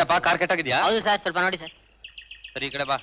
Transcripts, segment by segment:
ಏನಪ್ಪಾ ಕಾರ್ ಕೆಟ್ಟೋಗಿದ್ಯಾ? ಹೌದು ಸರ್, ಸ್ವಲ್ಪ ನೋಡಿ ಸರ್. ಸರಿ, ಈ ಕಡೆ ಬಾ.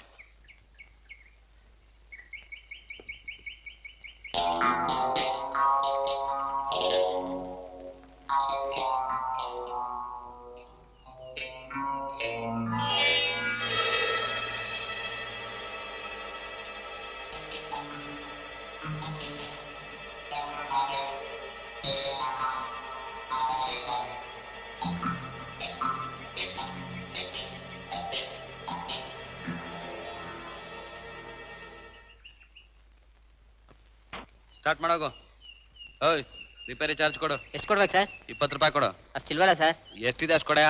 ಸ್ಟಾರ್ಟ್ ಮಾಡೋಗು. ಓಯ್, ರಿಪೇರಿ ಚಾರ್ಜ್ ಕೊಡು. ಎಷ್ಟು ಕೊಡ್ಬೇಕು ಸರ್? 20 ರೂಪಾಯಿ ಕೊಡು. ಅಷ್ಟಿಲ್ವಲ್ಲ ಸರ್? ಎಷ್ಟಿದೆ ಅಷ್ಟು ಕೊಡ್ಯಾ.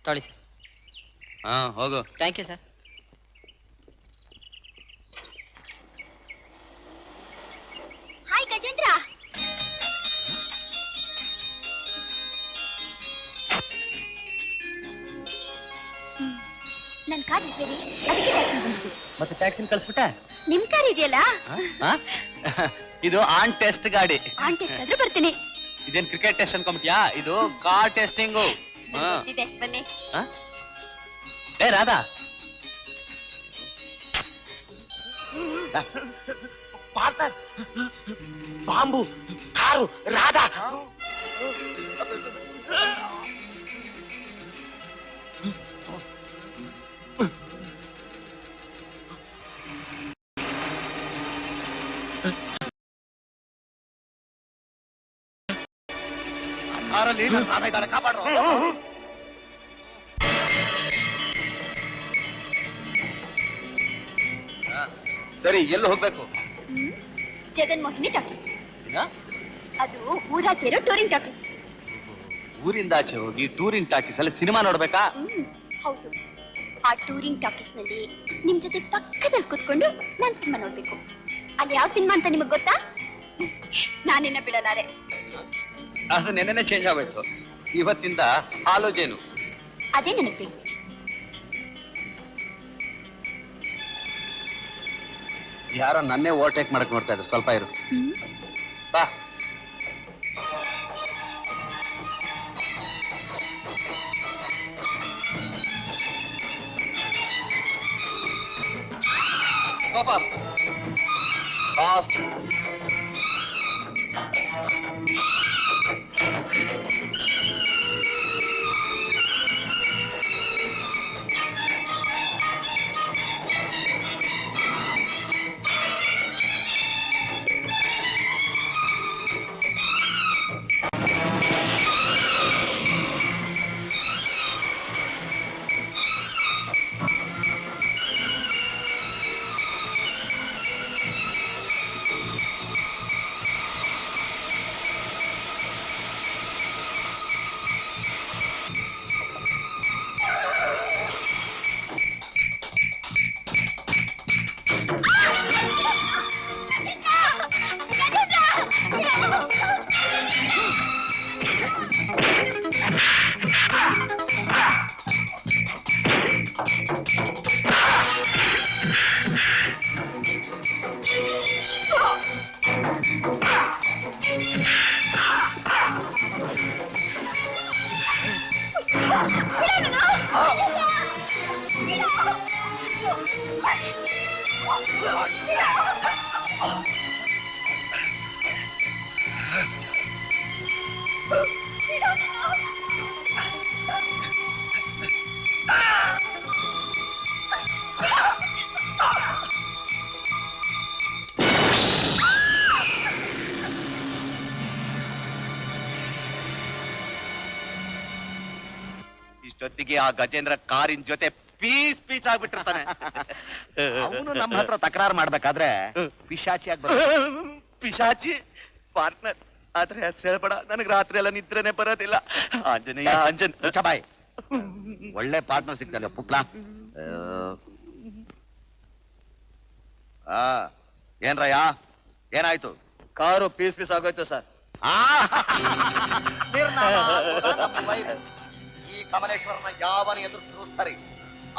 ತೊಳಿ ಸರ್. ಹಾ, ಹೋಗು. Thank you sir. Hi Gajendra. ನನ್ ಕಾರ್ ರಿಪೇರಿ, ಅದಕ್ಕೆ ಟ್ಯಾಕ್ಸಿ ಬಂದಿದ್ದು. ಮತ್ತೆ ಟ್ಯಾಕ್ಸಿನ ಕಳಿಸ್ಬಿಟ್ಟೆ? ನಿಮ್ ಕಾರ್ ಇದೆಯಲ್ಲ, ಇದು ಆನ್ ಟೆಸ್ಟ್ ಗಾಡಿ. ಆನ್ ಟೆಸ್ಟ್ ಆದ್ರೂ ಬರ್ತೀನಿ. ಇದೇನ್ ಕ್ರಿಕೆಟ್ ಟೆಸ್ಟ್ ಅನ್ಕೊಂಬಿಟ್ಯಾ? ಇದು ಕಾರ್ ಟೆಸ್ಟಿಂಗು. ಇದೆ, ಬನ್ನಿ. ಏ Radha, partner, bomb car Radha. ಕಾರಲ್ಲಿ ರಾಧಾ ಇದ್ದಾಳೆ, ಕಾಪಾಡ್ರು. ಸರಿ, ಎಲ್ಲಿ ಹೋಗ್ಬೇಕು? ಜಗನ್ ಮೋಹಿನಿ ಟಾಕೀಸ್. ಅದು ಊರಾಚೆ ಇರೋ ಟೂರಿಂಗ್ ಟಾಕೀಸ್. ಊರಿಂದ ಆಚೆ ಹೋಗಿ ಟೂರಿಂಗ್ ಟಾಕೀಸ್ ಅಲ್ಲಿ ಸಿನಿಮಾ ನೋಡ್ಬೇಕಾ? ಹೌದು. ಆ ಟೂರಿಂಗ್ ಟಾಕೀಸ್ ನಲ್ಲಿ ನಿಮ್ ಜೊತೆ ಪಕ್ಕದಲ್ಲಿ ಕೂತ್ಕೊಂಡು ನಾನ್ ಸಿನಿಮಾ ನೋಡ್ಬೇಕು. ಅಲ್ಲಿ ಯಾವ ಸಿನಿಮಾ ಅಂತ ನಿಮಗ್ ಗೊತ್ತಾ? ನಾನಿನ್ನ ಬಿಡಲಾರೆ. ಅದು ನೆನ್ನೆನೆ ಚೇಂಜ್ ಆಗೋಯ್ತು. ಇವತ್ತಿಂದ ಹಾಲು ಜೇನು. ಅದೇ ನನಗ್ ಬೇಕು. ಯಾರೋ ನನ್ನೇ ಓವರ್ಟೇಕ್ ಮಾಡಕ್ ನೋಡ್ತಾ ಇದ್ರು. ಸ್ವಲ್ಪ ಇರು. ಬಾ. ಫಾಸ್ಟ್. ಇಷ್ಟೊತ್ತಿಗೆ ಆ ಗಜೇಂದ್ರ ಕಾರಿನ ಜೊತೆ ಪೀಸ್ ಪೀಸ್ ಆಗ್ಬಿಟ್ಟಿರ್ತಾನೆ. ಅವನು ನಮ್ಮ ಹತ್ರ ತಕರಾರು ಮಾಡ್ಬೇಕಾದ್ರೆ ಪಿಶಾಚಿ ಪಿಶಾಚಿ ಪಾರ್ಟ್ನರ್ ಆದ್ರೆ ಹೆಸರು ಹೇಳ್ಬೇಡ, ನನಗ್ ರಾತ್ರಿ ಎಲ್ಲ ನಿದ್ರೆನೆ ಬರೋದಿಲ್ಲ. ಆಂಜನೇಯ ಬಾಯ್, ಒಳ್ಳೆ ಪಾರ್ಟ್ನರ್ ಸಿಗ್ತಲ್ಲ ಪುಕ್ಲಾ. ಏನ್ರಯ್ಯ, ಏನಾಯ್ತು? ಕಾರು ಪೀಸ್ ಪೀಸ್ ಆಗೋಯ್ತು ಸರ್. ಈ ಕಮಲೇಶ್ವರನ ಯಾವನ ಎದುರು ಸರಿ,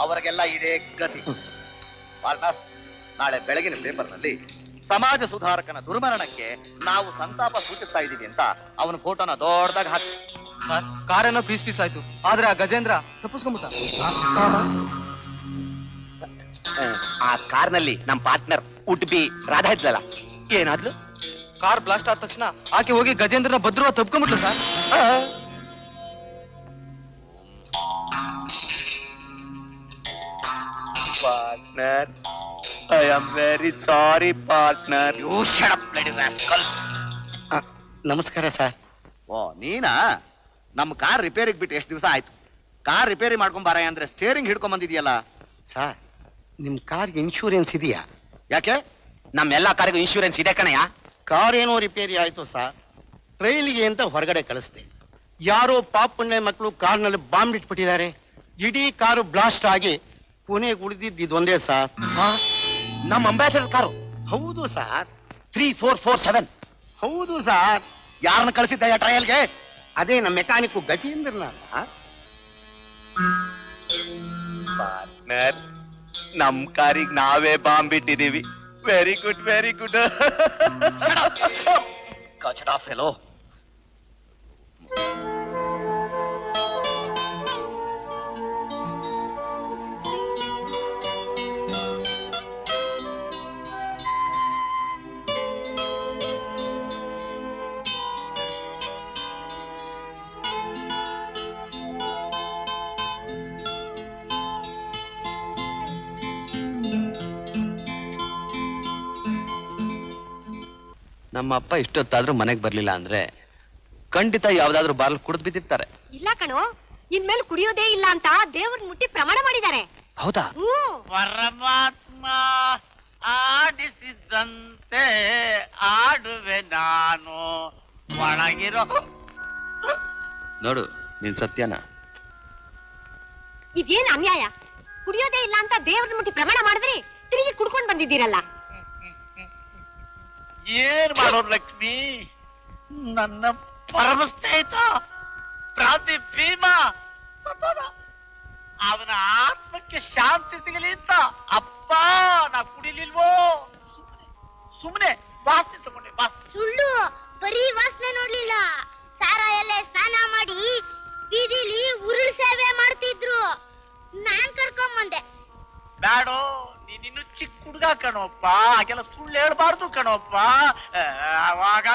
ಅವರಿಗೆಲ್ಲ ಇದೇ ಗತಿ. ಪಾರ್ಟ್ನರ್, ನಾಳೆ ಬೆಳಗಿನ ಪೇಪರ್ನಲ್ಲಿ ಸಮಾಜ ಸುಧಾರಕನ ದುರ್ಮರಣಕ್ಕೆ ನಾವು ಸಂತಾಪ ಸೂಚಿಸ್ತಾ ಇದ್ದೀವಿ ಅಂತ ಅವನ ಫೋಟೋನ ದೊಡ್ಡದಾಗ ಹಾಕಿ. ಸರ್ ಕಾರೇನೋ ಪೀಸ್ ಆಯ್ತು, ಆದ್ರೆ ಆ ಗಜೇಂದ್ರ ತಪ್ಪಿಸ್ಕೊಂಬಿಟ್ಟ. ಆ ಕಾರ್ನಲ್ಲಿ ನಮ್ ಪಾರ್ಟ್ನರ್ ಉಟ್ಬಿ ರಾಧಾ ಇದ್ಲಲ್ಲ, ಏನಾದ್ಲು? ಕಾರ್ ಬ್ಲಾಸ್ಟ್ ಆದ ತಕ್ಷಣ ಆಕೆ ಹೋಗಿ ಗಜೇಂದ್ರನ ಭದ್ರವ ತಪ್ಕೊಂಬಿಟ್ಲು sir. Partner, I am very sorry partner. You shut up bloody rascal. ನಮಸ್ಕಾರ ಸರ್. ಓ ನೀನಾ? ನಮ್ಮ ಕಾರ್ ರಿಪೇರಿಗೆ ಬಿಟ್ಟು ಎಷ್ಟು ದಿವಸ ಆಯ್ತು? ಕಾರ್ ರಿಪೇರಿ ಮಾಡ್ಕೊಂಡ್ ಬಾರ ಅಂದ್ರೆ ಸ್ಟೇರಿಂಗ್ ಹಿಡ್ಕೊಂಡ್ ಬಂದಿದ್ಯಲ್ಲ. ಸರ್, ನಿಮ್ ಕಾರ್ಗೆ ಇನ್ಶೂರೆನ್ಸ್ ಇದೆಯಾ? ಯಾಕೆ? ನಮ್ಮೆಲ್ಲಾ ಕಾರ್ಗೂ ಇನ್ಶೂರೆನ್ಸ್ ಇದೆ ಕಣಯ್ಯ. ಕಾರ್ ಏನೋ ರಿಪೇರಿ ಆಯ್ತು ಸರ್, ಟ್ರೈಲಿಗೆ ಅಂತ ಹೊರಗಡೆ ಕಳಿಸ್ದೆ. ಯಾರೋ ಪಾಪುಣ್ಯ ಮಕ್ಕಳು ಕಾರ್ನಲ್ಲಿ ಬಾಂಬ್ ಇಟ್ಬಿಟ್ಟಿದ್ದಾರೆ. ಇಡೀ ಕಾರು ಬ್ಲಾಸ್ಟ್ ಆಗಿ ಪುಣೆಗೆ ಉಳಿದಿದ್ದು ಇದೊಂದೇ ಸರ್. ನಮ್ಮ ಅಂಬಾಸಿಡರ್ ಕಾರು? ಹೌದು ಸರ್. 3447. ಹೌದು ಸರ್. ಯಾರನ್ನ ಕಳಿಸಿದ್ದ ಟ್ರಯಲ್ಗೆ? ಅದೇ ನಮ್ಮ ಮೆಕ್ಯಾನಿಕ್ ಗಜೇಂದ್ರನ ಸರ್. ಪಾರ್ಟ್ನರ್, ನಮ್ ಕಾರಿಗೆ ನಾವೇ ಬಾಂಬ್ ಇಟ್ಟಿದೀವಿ. Very good, very good. ಕಚಡಾ ಫೆಲೋ. ನಮ್ಮ ಅಪ್ಪ ಇಷ್ಟೊತ್ತಾದ್ರೂ ಮನೆಗೆ ಬರ್ಲಿಲ್ಲ ಅಂದ್ರೆ ಖಂಡಿತ ಯಾವ್ದಾದ್ರು ಬಾರ್ಲ್ ಕುಡಿದು ಬಿದ್ದಿರ್ತಾರೆ. ಇಲ್ಲ ಕಣೋ, ಇನ್ಮೇಲೆ ಕುಡಿಯೋದೇ ಇಲ್ಲ ಅಂತ ದೇವ್ರನ್ನ ಮುಟ್ಟಿ ಪ್ರಮಾಣ ಮಾಡಿದ್ದಾರೆ. ಹೌದಾ? ಪರಮಾತ್ಮ ಆಡಿಸಿದಂತೆ ಆಡುವೆ ನಾನು ಒಳಗಿರೋ. ನೋಡು ನಿನ್ ಸತ್ಯನ. ಇದೇನ್ ಅನ್ಯಾಯ? ಕುಡಿಯೋದೇ ಇಲ್ಲ ಅಂತ ದೇವ್ರನ್ನ ಮುಟ್ಟಿ ಪ್ರಮಾಣ ಮಾಡಿದ್ರಿ, ತಿರುಗಿ ಕುಡ್ಕೊಂಡ್ ಬಂದಿದ್ದೀರಲ್ಲ. ಏನ್ ಮಾಡೋರು ಲಕ್ಷ್ಮಿ? ನನ್ನ ಪರಮ ಸ್ನೇಹಿತ ಪ್ರಾಂತಿ ಭೀಮ ಸತ್ತೋದ. ಅವನ ಆತ್ಮಕ್ಕೆ ಶಾಂತಿ ಸಿಗಲಿ ಅಂತ ಅಪ್ಪ ನಾ ಕುಡಿಲಿಲ್ವೋ. ಸುಮ್ಮನೆ ವಾಸನೆ ತಗೊಂಡೆ. ವಾಸನೆ ಸುಳ್ಳು, ಬರೀ ವಾಸನೆ ನೋಡ್ಲಿಲ್ಲ. ಸಾರಾಯಲ್ಲೇ ಸ್ನಾನ ಮಾಡಿ ಬೀದಿಲಿ ಉರುಳು ಸೇವೆ ಮಾಡ್ತಿದ್ರು. ನಾನ್ ಕರ್ಕೊಂಬಂದೆ. ಬ್ಯಾಡೋ, ನೀನಿನ್ನು ಚಿಕ್ಕ ಹುಡುಗ ಕಣೋಪ್ಪ, ಹಾಗೆಲ್ಲ ಸುಳ್ಳು ಹೇಳ್ಬಾರ್ದು ಕಣೋಪ್ಪ. ಅವಾಗ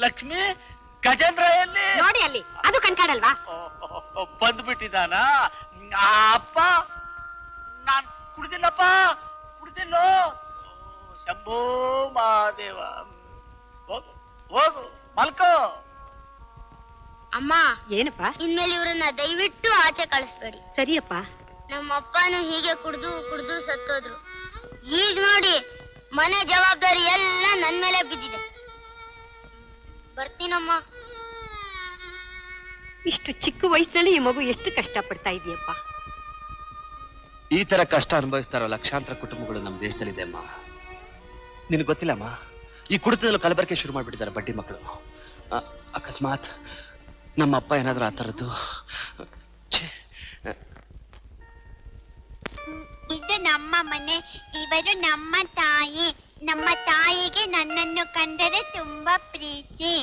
ಲಕ್ಷ್ಮಿ ಗಜೇಂದ್ರ ಎಲ್ಲಿ? ನೋಡಿ ಅಲ್ಲಿ, ಅದು ಕಣ್ಕಾಡಲ್ವಾ? ಬಂದ್ಬಿಟ್ಟಿದಾನ ಆ ಅಪ್ಪ. ನಾನ್ ಕುಡ್ದಿಲ್ಲಪ್ಪ, ಕುಡ್ದಿಲ್ಲೋ. ಶಂಭೋ ಮಹಾದೇವ. ಹೋಗು ಹೋಗು ಮಲ್ಕೋ. ಅಮ್ಮ, ಏನಪ್ಪ? ಇನ್ಮೇಲೆ ಇವ್ರನ್ನ ದಯವಿಟ್ಟು ಆಚೆ ಕಳಿಸ್ಬೇಡಿ. ಸರಿಯಪ್ಪ. ನಮ್ಮ ಅಪ್ಪನು ಹೀಗೆ ಕುಡ್ದು ಕುಡ್ದು ಸತ್ತೋದ್ರು. ಈಗ ನೋಡಿ, ಮನೆ ಜವಾಬ್ದಾರಿ ಎಲ್ಲ ನನ್ ಮೇಲೆ ಬಿದ್ದಿದೆ. ಬರ್ತೀನಮ್ಮ. ಇಷ್ಟು ಚಿಕ್ಕ ವಯಸ್ಸಿನಲ್ಲಿ ಈ ಮಗು ಎಷ್ಟು ಕಷ್ಟ ಪಡ್ತಾ ಇದೆಯಪ್ಪ. ಈ ತರ ಕಷ್ಟ ಅನುಭವಿಸ್ತಾರೋ ಲಕ್ಷಾಂತರ ಕುಟುಂಬಗಳು ನಮ್ಮ ದೇಶದಲ್ಲಿದೆ ಅಮ್ಮ. ನಿನಗೆ ಗೊತ್ತಿಲ್ಲಮ್ಮ, ಈ ಕುಡಿತದಲ್ಲಿ ಕಲಬೆರಕೆ ಶುರು ಮಾಡ್ಬಿಟ್ಟಿದ್ದಾರೆ ಬಡ್ಡಿ ಮಕ್ಕಳು. ಅಕಸ್ಮಾತ್ ನಮ್ಮ ಅಪ್ಪ ಏನಾದ್ರೂ ಆ ಥರದ್ದು. ಇದು ನಮ್ಮ ಮನೆ, ಇವರು ನಮ್ಮ ತಾಯಿ. ನಮ್ಮ ತಾಯಿಗೆ ನನ್ನನ್ನು ಕಂಡರೆ ತುಂಬಾ ಪ್ರೀತಿ.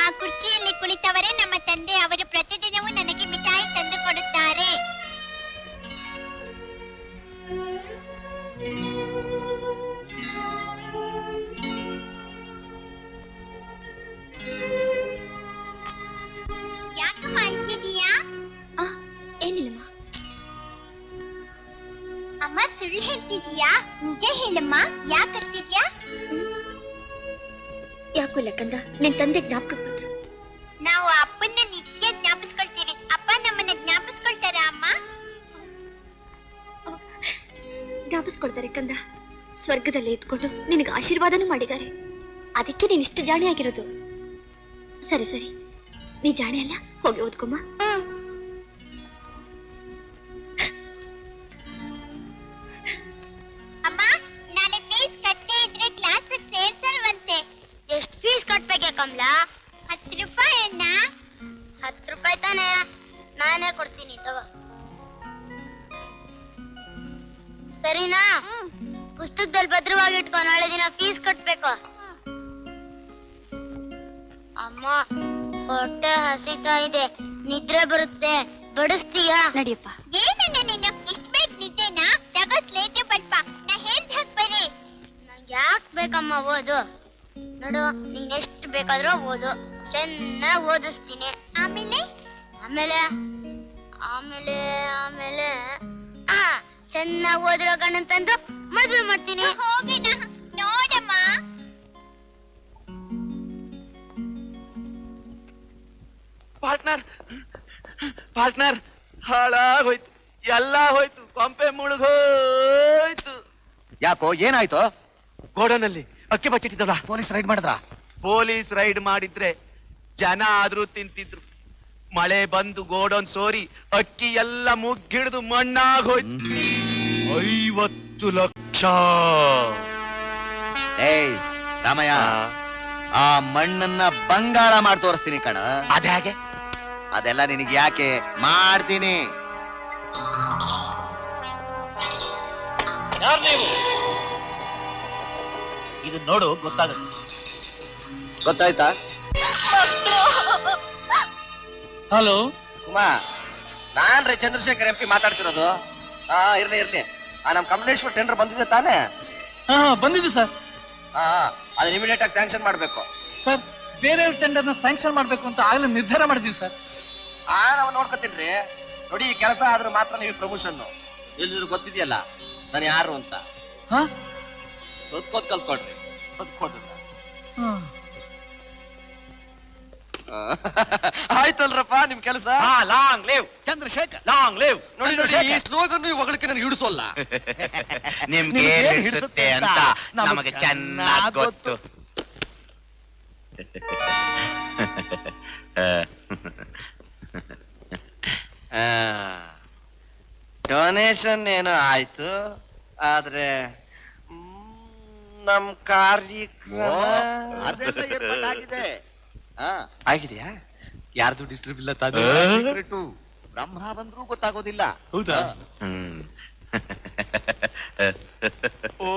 ಆ ಕುರ್ಚಿಯಲ್ಲಿ ಕುಳಿತವರೇ ನಮ್ಮ ತಂದೆ. ಅವರು ಪ್ರತಿದಿನವೂ ನನಗೆ ಮಿಠಾಯಿ ತಂದು ಕೊಡುತ್ತಾರೆ. ಯಾಕೆ ಮಾಡ್ತಿದೀಯಾ? ಏನಿಲ್ಲಮ್ಮ. ಅಮ್ಮ ಸುಳ್ಳು ಹೇಳ್ತಿದೀಯಾ? ನಿಜ ಹೇಳಮ್ಮ, ಯಾಕೆ ಆಗ್ತಿದ್ಯಾ? ಯಾಕೋ ಲಕ್ಕಂದ, ನಿನ್ ತಂದೆ ಜ್ಞಾಪಕ ಬಂದ್ರು. ನಾವು ಅಪ್ಪನ್ನ ನಿತ್ಯ ಜ್ಞಾಪಿಸ್ಕೊಳ್ತೀವಿ. ಅಪ್ಪ ನಮ್ಮನ್ನ ಜ್ಞಾಪಿಸ್ಕೊಳ್ತಾರ ಅಮ್ಮ? ಜ್ಞಾಪಿಸ್ಕೊಳ್ತಾರೆ ಕಂದ. ಸ್ವರ್ಗದಲ್ಲಿ ಇದ್ಕೊಂಡು ನಿನಗೆ ಆಶೀರ್ವಾದನೂ ಮಾಡಿದ್ದಾರೆ. ಅದಕ್ಕೆ ನೀನ್ ಇಷ್ಟು ಜಾಣೆ ಆಗಿರೋದು. ಸರಿ ಸರಿ, ನೀ ಜಾಣೆ ಅಲ್ಲ, ಹೋಗಿ ಓದ್ಕೊಮ್ಮ. ಅಮ್ಮ, ನಾಳೆ ಫೀಸ್ ಕಟ್ಟೇ ಇದ್ರೆ ಕ್ಲಾಸ್ ಸೇರ್ಸಲ್ವಂತೆ. ಎಷ್ಟು ಫೀಸ್ ಕಟ್ಬೇಕೆ ಕಮಲಾ? 10 ರೂಪಾಯಿ ಅಣ್ಣ. 10 ರೂಪಾಯಿ ತಾನೇ, ನಾನೇ ಕೊಡ್ತೀನಿ ತಗೋ. ಸರಿನಾ? ಪುಸ್ತಕದಲ್ಲಿ ಭದ್ರವಾಗಿ ಇಟ್ಕೊ, ನಾಳೆ ದಿನ ಫೀಸ್ ಕಟ್ಬೇಕು. ಅಮ್ಮ ಹೊಟ್ಟೆ ಹಸಿತಾ ಇದೆ, ನಿದ್ರೆ ಬರುತ್ತೆ, ಬಡಿಸ್ತೀಯಾ? ನಡಿಯಪ್ಪ. ಏನನ್ನ ನೀನು ಇಷ್ಟ ಬೇಕ್ ನಿದ್ದೆನಾ? ತಗೋ ಸ್ಲೇಟು ಪಟ್ಪ, ನಾ ಹೇಳ್ದ ಹಾಕ್ ಬರೀ. ನಂಗೆ ಯಾಕೆ ಬೇಕಮ್ಮ ಓದು? ನೋಡು, ನೀನ್ ಎಷ್ಟು ಬೇಕಾದ್ರೂ ಓದು, ಚೆನ್ನಾಗಿ ಓದಿಸ್ತೀನಿ. ಆಮೇಲೆ ಆಮೇಲೆ ಆಮೇಲೆ ಆಮೇಲೆ ಚೆನ್ನಾಗಿ ಓದಿರೋ ಗಂಡನ್ ತಂದು ಮದುವೆ ಮಾಡ್ತೀನಿ. ಹೋಗೋಣ, ನೋಡಮ್ಮ. ಪಾರ್ಟ್ನರ್ ಹಾಳಾಗೋಯ್ತು, ಎಲ್ಲ ಹೋಯ್ತು, ಕೊಂಪೆ ಮುಳುಗೋಯ್ತು. ಯಾಕೋ ಏನಾಯ್ತು? ಗೋಡನಲ್ಲಿ ಅಕ್ಕಿ ಬಚ್ಚಿಟ್ಟಿದ್ದಲ್ಲ, ಪೊಲೀಸ್ ರೈಡ್ ಮಾಡಿದ್ರ? ಪೊಲೀಸ್ ರೈಡ್ ಮಾಡಿದ್ರೆ ಜನ ಆದ್ರೂ ತಿಂತಿದ್ರು. ಮಳೆ ಬಂದು ಗೋಡನ್ ಸೋರಿ ಅಕ್ಕಿ ಎಲ್ಲ ಮುಗ್ಗಿಡಿದು ಮಣ್ಣಾಗೋಯ್ತು. 50 ಲಕ್ಷ. ಏಯ್ ರಾಮಯ್ಯ, ಆ ಮಣ್ಣನ್ನ ಬಂಗಾರ ಮಾಡಿ ತೋರಿಸ್ತೀನಿ ಕಣ. ಅದೇ ಹಾಗೆ? ಅದೆಲ್ಲ ನಿನಗೆ ಯಾಕೆ, ಮಾಡ್ತೀನಿ. ಯಾರು ನೀವು? ಇದು ನೋಡು, ಗೊತ್ತಾಗುತ್ತೆ. ಗೊತ್ತಾಯ್ತಾ? ಹಲೋ ಕುಮಾರ್, ನಾನ್ರಿ ಚಂದ್ರಶೇಖರ್ MP ಮಾತಾಡ್ತಿರೋದು. ಇರ್ಲಿ ಇರ್ಲಿ. ನಮ್ ಕಮಲೇಶ್ವರ್ ಟೆಂಡರ್ ಬಂದಿದೆ ತಾನೇ? ಹಾ ಬಂದಿದೆ ಸರ್. ಅದನ್ನ ಇಮಿಡಿಯೇಟ್ ಆಗಿ ಸ್ಯಾಂಕ್ಷನ್ ಮಾಡ್ಬೇಕು. ಸರ್, ಬೇರೆ ಟೆಂಡರ್ ನ ಸ್ಯಾಂಕ್ಷನ್ ಮಾಡ್ಬೇಕು ಅಂತ ಆಗ್ಲೇ ನಿರ್ಧಾರ ಮಾಡಿದೀವಿ ಸರ್. ನಾವು ನೋಡ್ಕೊತೀನ್ರಿ. ನೋಡಿ, ಈ ಕೆಲಸ ಆದ್ರೆ ಮಾತ್ರ ನೀವು ಪ್ರಮೋಷನ್. ಎಲ್ಲಿದ್ರು ಗೊತ್ತಿದೆಯಲ್ಲ ನಾನು ಯಾರು ಅಂತ. ಹಾ ಓದ್ಕೋದ್ ಕಲ್ತ್ಕೊಡ್ರಿ. ಓದ್ಕೋದ್ ಆಯ್ತಲ್ರಪ್ಪ ನಿಮ್ ಕೆಲಸ. Long live Chandrashekar, long live. ನೋಡಿ ನೋಡಿ, ಈ ಸ್ಲೋಗನ್ ಹೊಗಳಿಕೆ ನನಗೆ ಹಿಡಿಸೋಲ್ಲ. ನಿಮ್ಗೆ ಹಿಡಿಸುತ್ತೆ ಅಂತ ನಮಗೆ ಚೆನ್ನಾಗಿ ಗೊತ್ತು. ಡೊನೇಷನ್ ಏನೋ ಆಯ್ತು, ಆದ್ರೆ ನಮ್ ಕಾರ್ಯಕ್ರಮ ಅದೆಲ್ಲ ಏರ್ಪಾಟಾಗಿದೆ. ಆಗಿದೆಯಾ? ಯಾರ್ದು ಡಿಸ್ಟರ್ಬ್ ಇಲ್ಲ ತಾನೆ? ಬ್ರಹ್ಮ ಬಂದ್ರೂ ಗೊತ್ತಾಗೋದಿಲ್ಲ. ಹೌದಾ? ಓ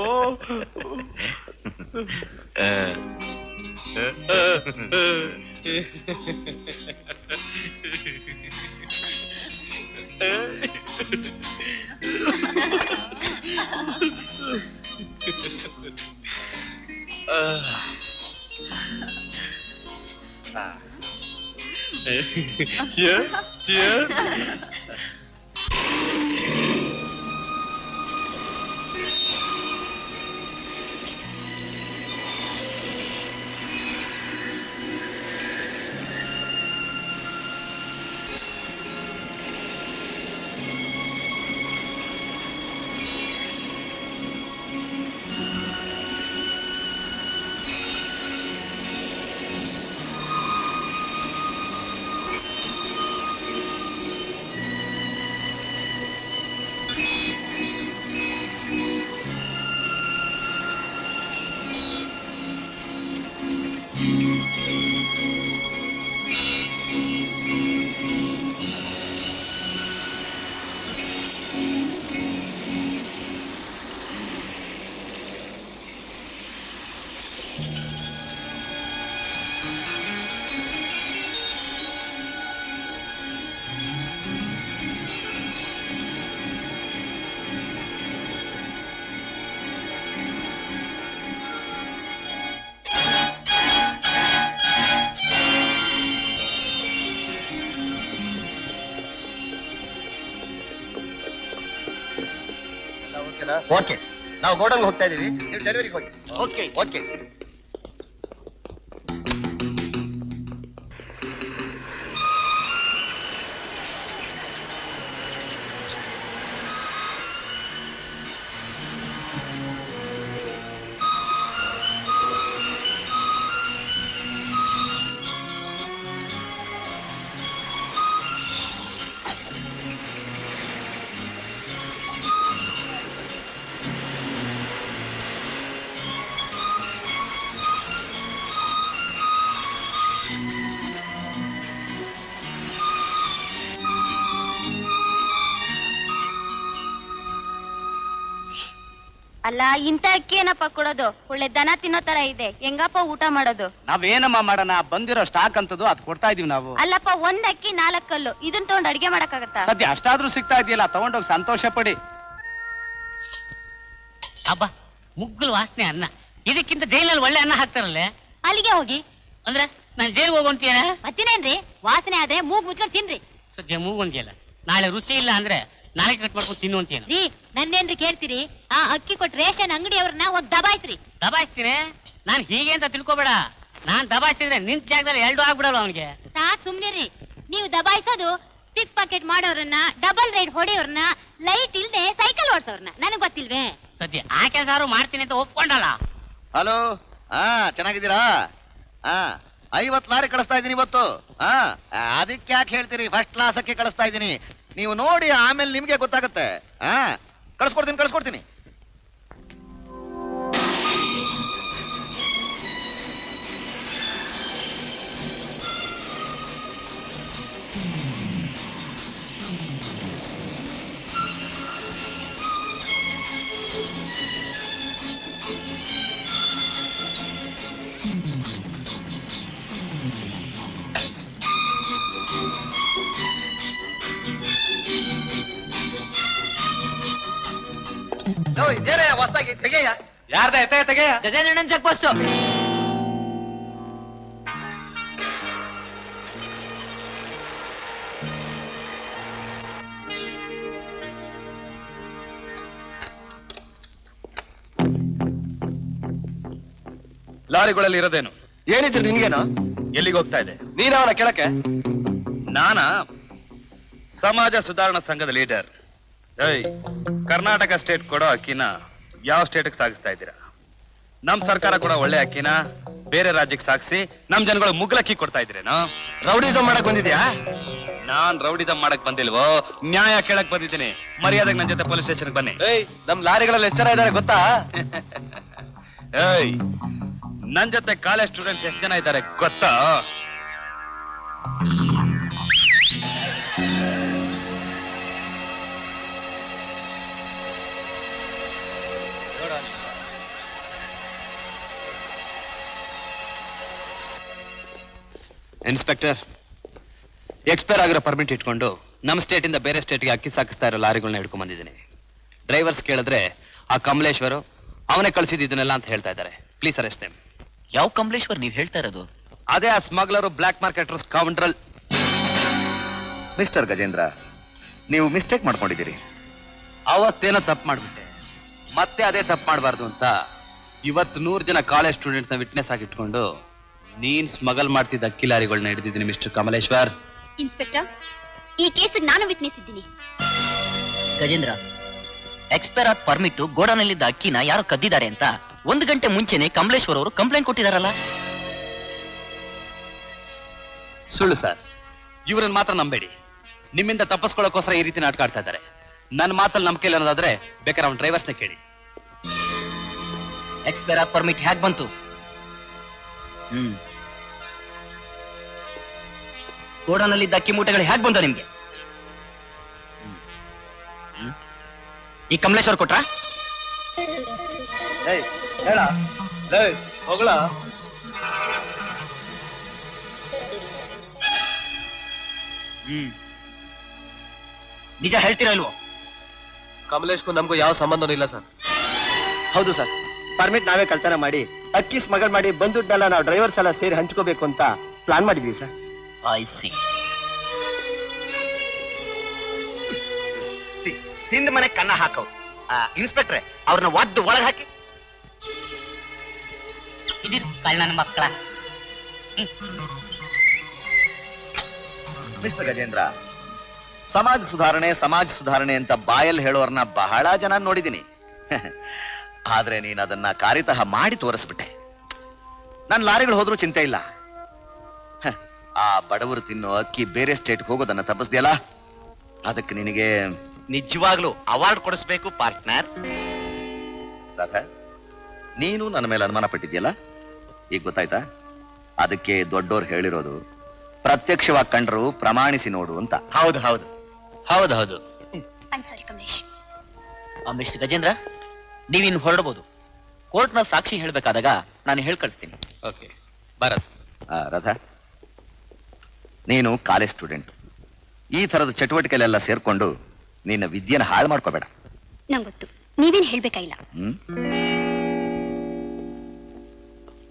ಓಕೆ, ನಾವು ಗೋಡನ್ ಹೋಗ್ತಾ ಇದೀವಿ, ನೀವು ಡೆಲಿವರಿಗೆ ಹೋಗಿ. Okay okay. ಅಲ್ಲ ಇಂತ ಅಕ್ಕಿ ಏನಪ್ಪ ಕೊಡೋದು? ಒಳ್ಳೆ ದನ ತಿನ್ನೋ ತರ ಇದೆ, ಹೆಂಗಪ್ಪ ಊಟ ಮಾಡೋದು? ನಾವೇನಮ್ಮ ಮಾಡೋಣ, ಬಂದಿರೋ ಸ್ಟಾಕ್ ಅಂತದ್ದು ಅದ್ ಕೊಡ್ತಾ ಇದೀವಿ ನಾವು. ಅಲ್ಲಪ್ಪ, ಒಂದ್ ಅಕ್ಕಿ 4 ಕಲ್ಲು, ಇದನ್ ತಗೊಂಡ್ ಅಡ್ಗೆ ಮಾಡಕ್ಕಾಗತ್ತಾ? ಸದ್ಯ ಅಷ್ಟಾದ್ರೂ ಸಿಗ್ತಾ ಇದೆಯಲ್ಲ, ತಗೊಂಡೋಗಿ ಸಂತೋಷ ಪಡಿ. ಹಬ್ಬ ಮುಗ್ಗಲ್ ವಾಸನೆ ಅನ್ನ, ಇದಕ್ಕಿಂತ ಜೈಲಲ್ಲಿ ಒಳ್ಳೆ ಅನ್ನ ಹಾಕ್ತಾರಲ್ಲೇ. ಅಲ್ಲಿಗೆ ಹೋಗಿ. ಅಂದ್ರೆ ನಾನ್ ಜೈಲ್ ಹೋಗುವಂತೀಯ? ಮತ್ತಿನೇನ್ರಿ, ವಾಸನೆ ಆದ್ರೆ ಮೂಗ್ ಮುಚ್ಕೊಂಡ್ ತಿನ್ರಿ. ಸದ್ಯ ಮೂಗುವಂತಿಯಲ್ಲ, ನಾಳೆ ರುಚಿ ಇಲ್ಲ ಅಂದ್ರೆ ನಾಳೆ ಕಟ್ ಮಾಡ್ಕೊಂಡು ತಿನ್ನುವಂತೀಯ? ರೀ, ನನ್ನೇನ್ರಿ ಕೇಳ್ತೀರಿ? ಆ ಅಕ್ಕಿ ಕೊಟ್ಟು ರೇಷನ್ ಅಂಗಡಿ ಅವ್ರನ್ನ ಹೋಗಿ ದಬಾಯಿಸ್ರಿ. ದಬಾಯಿಸ್ತೀನಿ? ನಾನ್ ಹೀಗೆ ಅಂತ ತಿಳ್ಕೊಬೇಡ. ನಾನ್ ದಬಾಯಿಸಿದ್ರೆ ನಿಂತ ಜಾಗದಲ್ಲಿ 2 ಆಗ್ಬಿಡಲ್ಲ ಅವನಿಗೆ. ಸಾಕ್ ಸುಮ್ನಿರಿ. ನೀವು ದಬಾಯಿಸೋದು ಪಿಕ್ ಪಾಕೆಟ್ ಮಾಡೋರನ್ನ, ಡಬಲ್ ರೈಡ್ ಹೊಡೆಯೋರ್ನ, ಲೈಟ್ ಇಲ್ದೆ ಸೈಕಲ್ ಓಡಿಸೋರ್ನ. ನನಗ್ ಗೊತ್ತಿಲ್ವೇ? ಸದ್ಯ ಆ ಕೆಲಸ ಮಾಡ್ತೀನಿ ಅಂತ ಒಪ್ಕೊಂಡಲ್ಲ. ಹಲೋ, ಚೆನ್ನಾಗಿದ್ದೀರಾ? 50 ಲಾರಿ ಕಳಿಸ್ತಾ ಇದೀನಿ ಇವತ್ತು. ಅದಕ್ಕೆ ಯಾಕೆ ಹೇಳ್ತೀರಿ, ಫಸ್ಟ್ ಕ್ಲಾಸ್ ಅಕ್ಕಿ ಕಳಿಸ್ತಾ ಇದೀನಿ. ನೀವು ನೋಡಿ ಆಮೇಲೆ ನಿಮ್ಗೆ ಗೊತ್ತಾಗುತ್ತೆ. ಕಳಿಸ್ಕೊಡ್ತೀನಿ. ಹೊಸ್ತಾಗಿ ತೆಗೆಯ. ಯಾರ್ದ ತೆಗೆಯ? ಗಜೇಂದ್ರಣ್ಣನ್ ಚೆಕ್ ಪೋಸ್ಟ್. ಲಾರಿಗಳಲ್ಲಿ ಇರೋದೇನು? ಏನಿದ್ರು ನಿನ್ಗೇನು? ಎಲ್ಲಿಗೆ ಹೋಗ್ತಾ ಇದೆ? ನೀನವನ ಕೆಳಕ್ಕೆ. ನಾನ ಸಮಾಜ ಸುಧಾರಣಾ ಸಂಘದ ಲೀಡರ್. ಕರ್ನಾಟಕ ಸ್ಟೇಟ್ ಕೊಡೋ ಅಕ್ಕಿನ ಯಾವ ಸ್ಟೇಟ್ಗೆ ಸಾಗಿಸ್ತಾ ಇದ್ದೀರಾ? ನಮ್ ಸರ್ಕಾರ ಕೂಡ ಒಳ್ಳೆ ಅಕ್ಕಿನ ಬೇರೆ ರಾಜ್ಯಕ್ಕೆ ಸಾಗಿಸಿ ನಮ್ ಜನಗಳು ಮುಗ್ಲಕ್ಕಿ ಕೊಡ್ತಾ ಇದ್ರೇನೋ? ರೌಡಿಸಮ್ ಮಾಡಕ್ ಬಂದಿದ್ಯಾ? ನಾನ್ ರೌಡಿಸಮ್ ಮಾಡಕ್ ಬಂದಿಲ್ವೋ, ನ್ಯಾಯ ಕೇಳಕ್ ಬಂದಿದ್ದೀನಿ. ಮರ್ಯಾದೆಗೆ ನನ್ ಜೊತೆ ಪೊಲೀಸ್ ಸ್ಟೇಷನ್ ಬನ್ನಿ. ನಮ್ ಲಾರಿಗಳಲ್ಲಿ ಎಷ್ಟು ಜನ ಇದ್ದಾರೆ ಗೊತ್ತಾ? ನನ್ ಜೊತೆ ಕಾಲೇಜ್ ಸ್ಟೂಡೆಂಟ್ಸ್ ಎಷ್ಟು ಜನ ಇದ್ದಾರೆ ಗೊತ್ತಾ? ಇನ್ಸ್ಪೆಕ್ಟರ್, ಎಕ್ಸ್ಪೈರ್ ಆಗಿರೋ ಪರ್ಮಿಟ್ ಇಟ್ಕೊಂಡು ನಮ್ಮ ಸ್ಟೇಟ್ ಇಂದ ಬೇರೆ ಸ್ಟೇಟ್ಗೆ ಅಕ್ಕಿ ಸಾಗಿಸ್ತಾ ಇರೋ ಲಾರಿಗಳನ್ನ ಹಿಡ್ಕೊಂಡ್ ಬಂದಿದ್ದೀನಿ. ಡ್ರೈವರ್ಸ್ ಕೇಳಿದ್ರೆ ಆ ಕಮಲೇಶ್ವರು ಅವನೇ ಕಳಿಸಿದ್ದನ್ನೆಲ್ಲ ಅಂತ ಹೇಳ್ತಾ ಇದ್ದಾರೆ. Please arrest them. ಯಾವ ಕಮಲೇಶ್ವರ್ ನೀವ್ ಹೇಳ್ತಾ ಇರೋದು? ಅದೇ ಆ ಸ್ಮಗ್ಲರು, ಬ್ಲಾಕ್ ಮಾರ್ಕೆಟರ್ಸ್, ಕೌಂಟ್ರಲ್. ಮಿಸ್ಟರ್ ಗಜೇಂದ್ರ, ನೀವು ಮಿಸ್ಟೇಕ್ ಮಾಡ್ಕೊಂಡಿದ್ದೀರಿ. ಅವತ್ತೇನೋ ತಪ್ಪು ಮಾಡ್ಬಿಟ್ಟೆ, ಮತ್ತೆ ಅದೇ ತಪ್ಪು ಮಾಡಬಾರ್ದು ಅಂತ ಇವತ್ತು 100 ಜನ ಕಾಲೇಜ್ ಸ್ಟೂಡೆಂಟ್ಸ್ ನ ವಿಟ್ನೆಸ್ ಆಗಿ ಇಟ್ಕೊಂಡು ನೀನ್ ಸ್ಮಗಲ್ ಮಾಡ್ತಿದ್ದ ಅಕ್ಕಿ ಲಾರಿಗಳನ್ನ ಹಿಡಿದಿದ್ದೀನಿ ಮಿಸ್ಟರ್ ಕಮಲೇಶ್ವರ್. ಇನ್ಸ್ಪೆಕ್ಟರ್, ಈ ಕೇಸಿಗೆ ನಾನು ವಿಟ್ನೆಸ್ ಇದ್ದೀನಿ. ಗಜೇಂದ್ರ, ಎಕ್ಸ್ಪೈರ್ ಆದ ಪರ್ಮಿಟ್ ಗೋಡಾನಲ್ಲಿದ್ದ ಅಕ್ಕಿನ ಯಾರು ಕದ್ದಿದ್ದಾರೆ ಅಂತ 1 ಗಂಟೆ ಮುಂಚೆನೆ ಕಮಲೇಶ್ವರ್ ಅವರು ಕಂಪ್ಲೇಂಟ್ ಕೊಟ್ಟಿದಾರಲ್ಲ? ಸುಳ್ಳು ಸರ್, ಇವ್ರನ್ನ ಮಾತ್ರ ನಂಬೇಡಿ. ನಿಮ್ಮಿಂದ ತಪ್ಪಿಸ್ಕೊಳ್ಳೋಕೋಸ್ಕರ ಈ ರೀತಿ ನಾಟಕ ಆಡ್ತಾ ಇದ್ದಾರೆ. ನನ್ನ ಮಾತಲ್ಲಿ ನಂಬಿಕೆ ಇಲ್ಲ ಅನ್ನೋದಾದ್ರೆ ಬೇಕಾದ್ರೆ ಅವ್ನ ಡ್ರೈವರ್ಸ್ನ ಕೇಳಿ. ಎಕ್ಸ್ಪೈರ್ ಆದ ಪರ್ಮಿಟ್ ಹೇಗ್ ಬಂತು? ಗೋಡಾನಲ್ಲಿದ್ದ ಅಕ್ಕಿ ಮೂಟೆಗಳು ಹೇಗ್ ಬಂದ ನಿಮ್ಗೆ? ಈ ಕಮಲೇಶ್ವರ್ ಕೊಟ್ರ? ಹೋಗ್ಲಾ? ನಿಜ ಹೇಳ್ತೀರಾ ಇಲ್ವೋ? ಕಮಲೇಶ್ಗೂ ನಮಗೂ ಯಾವ ಸಂಬಂಧನೂ ಇಲ್ಲ ಸರ್. ಹೌದು ಸರ್, ಪರ್ಮಿಟ್ ನಾವೇ ಕಳ್ತನ ಮಾಡಿ ಅಕ್ಕಿ ಸ್ಮಗಲ್ ಮಾಡಿ ಬಂದುಡ್ನೆಲ್ಲ ನಾವು ಡ್ರೈವರ್ಸ್ ಎಲ್ಲ ಸೇರಿ ಹಂಚ್ಕೋಬೇಕು ಅಂತ ಪ್ಲಾನ್ ಮಾಡಿದ್ವಿ ಸರ್. I C. ಹಿಂದ್ ಮನೆ ಕನ್ನ ಹಾಕವ್. ಇನ್ಸ್ಪೆಕ್ಟ್ರೆ, ಅವ್ರನ್ನ ಒದ್ದು ಒಳಗೆ ಹಾಕಿ. ಇದಿರು ಕಳ್ಳನ ಮಕ್ಕಳ. ಮಿಸ್ಟರ್ ಗಜೇಂದ್ರ, ಸಮಾಜ ಸುಧಾರಣೆ ಅಂತ ಬಾಯಲ್ಲಿ ಹೇಳೋರ್ನ ಬಹಳ ಜನ ನೋಡಿದ್ದೀನಿ. ಆದ್ರೆ ನೀನ್ ಅದನ್ನ ಕಾರ್ಯತಃ ಮಾಡಿ ತೋರಿಸ್ಬಿಟ್ಟೆ. ನನ್ ಲಾರಿಗಳು ಹೋದ್ರೂ ಚಿಂತೆ ಇಲ್ಲ. ಆ ಬಡವರು ತಿನ್ನೋ ಅಕ್ಕಿ ಬೇರೆ ಸ್ಟೇಟ್ಗೆ ಹೋಗೋದನ್ನ ತಪ್ಪಿಸ್ದೆಯಲ್ಲ, ಅದಕ್ಕೆ ನಿನಗೆ ನಿಜವಾಗ್ಲೂ ಅವಾರ್ಡ್ ಕೊಡಿಸ್ಬೇಕು ಪಾರ್ಟ್ನರ್. ರಾಧಾ, ನೀನು ನನ್ನ ಮೇಲೆ ಅನುಮಾನ ಪಟ್ಟಿದ್ಯಲ್ಲ, ಈಗ ಗೊತ್ತಾಯ್ತಾ? ಅದಕ್ಕೆ ದೊಡ್ಡೋರು ಹೇಳಿರೋದು ಪ್ರತ್ಯಕ್ಷವಾಗಿ ಕಂಡ್ರು ಪ್ರಮಾಣಿಸಿ ನೋಡು ಅಂತ. ಹೌದು ಹೌದು ಹೌದೌದು. I am sorry Kamlesh. Mister Gajendra, ನೀವಿನ್ ಹೊರಡಬಹುದು. ಕೋರ್ಟ್ನ ಸಾಕ್ಷಿ ಹೇಳ್ಬೇಕಾದಾಗ ನಾನು ಹೇಳ್ ಕಳಿಸ್ತೀನಿ. ಓಕೆ ಭರತ್. ರಥ, ನೀನು ಕಾಲೇಜ್ ಸ್ಟೂಡೆಂಟ್. ಈ ತರದ ಚಟುವಟಿಕೆಲೆಲ್ಲ ಸೇರ್ಕೊಂಡು ನಿನ್ನ ವಿದ್ಯೆನ ಹಾಳು ಮಾಡ್ಕೋಬೇಡ. ನಂಗೆ ಗೊತ್ತು, ನೀವೇನ್ ಹೇಳ್ಬೇಕಾಗಿಲ್ಲ.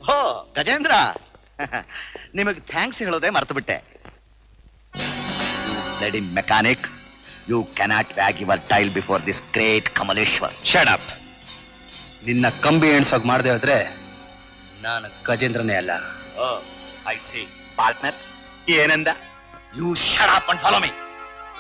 ಹೋ ಗಜೇಂದ್ರ, ನಿಮಗೆ ಥ್ಯಾಂಕ್ಸ್ ಹೇಳೋದೇ ಮರ್ತು ಬಿಟ್ಟೆ. Bloody mechanic, you cannot wag your tail before this great Kamaleshwar. Shut up. ನಿನ್ನ ಕಂಬಿ ಎಣ್ಸೋಗ್ ಮಾಡದೆ ಹೋದ್ರೆ ನಾನು ಗಜೇಂದ್ರನೇ ಅಲ್ಲ. ಐ ಸಿ ಪಾರ್ಟ್ನರ್ ಏನಂದ? You shut up and follow me.